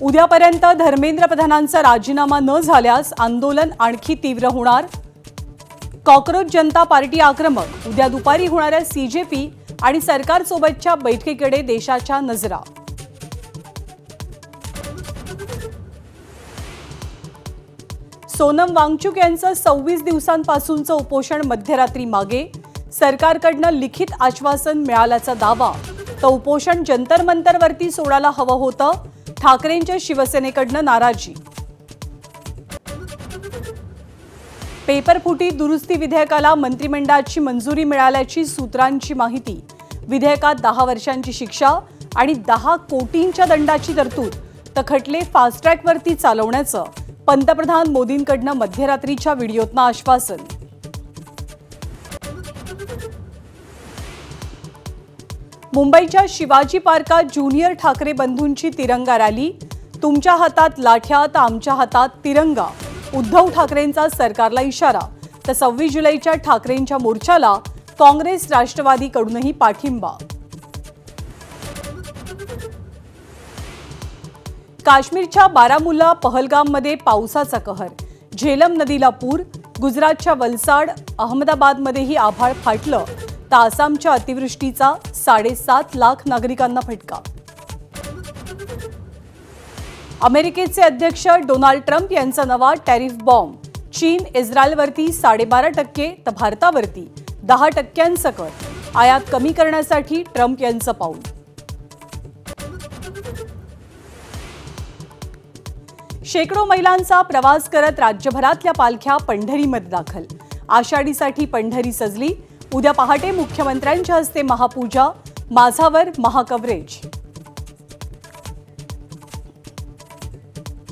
उद्यापर्यंत धर्मेंद्र प्रधानांचा राजीनामा न झाल्यास आंदोलन आणखी तीव्र होणार। कॉकरोच जनता पार्टी आक्रमक। उद्या दुपारी होणाऱ्या सीजेपी आणि सरकारसोबतच्या बैठकीकडे देशाच्या नजरा। सोनम वांगचुक यांचं 26 दिवसांपासूनचं उपोषण मध्यरात्री मागे। सरकारकडनं लिखित आश्वासन मिळाल्याचा दावा। तर उपोषण जंतर मंतरवरती सोडायला हवं होतं। ठाकरेंच्या शिवसेनेकडनं नाराजी। पेपरफुटी दुरुस्ती विधेयकाला मंत्रिमंडळाची मंजुरी मिळाल्याची सूत्रांची माहिती। विधेयकात 10 वर्षांची शिक्षा आणि 10 कोटींच्या दंडाची तरतूद। तर खटले फास्ट ट्रॅकवरती चालवण्याचं पंतप्रधान मोदींकडनं मध्यरात्रीच्या व्हिडिओतनं आश्वासन। मुंबईच्या शिवाजी पार्कात ज्युनियर ठाकरे बंधूंची तिरंगा रॅली। तुमच्या हातात लाठ्या तर आमच्या हातात तिरंगा। उद्धव ठाकरेंचा सरकारला इशारा। तर 26 जुलैच्या ठाकरेंच्या मोर्चाला काँग्रेस राष्ट्रवादीकडूनही पाठिंबा। काश्मीरच्या बारामुल्ला पहलगाममध्ये पावसाचा कहर। झेलम नदीला पूर। गुजरातच्या वलसाड अहमदाबादमध्येही आभाळ फाटलं। तर आसामच्या अतिवृष्टीचा 7.5 लाख नागरिकांना फटका। अमेरिकेचे अध्यक्ष डोनाल्ड ट्रम्प यांचा नवा टॅरिफ बॉम्ब। चीन इस्रायलवरती 12.5% तर भारतावरती 10% कर। आयात कमी करण्यासाठी ट्रम्प यांचं पाऊल। शेकडो महिलांचा प्रवास करत राज्यभरातल्या पालख्या पंढरीमध्ये दाखल। आषाढीसाठी पंढरी सजली। उद्या पहाटे मुख्यमंत्र्यांच्या हस्ते महापूजा। माझावर महाकव्हरेज।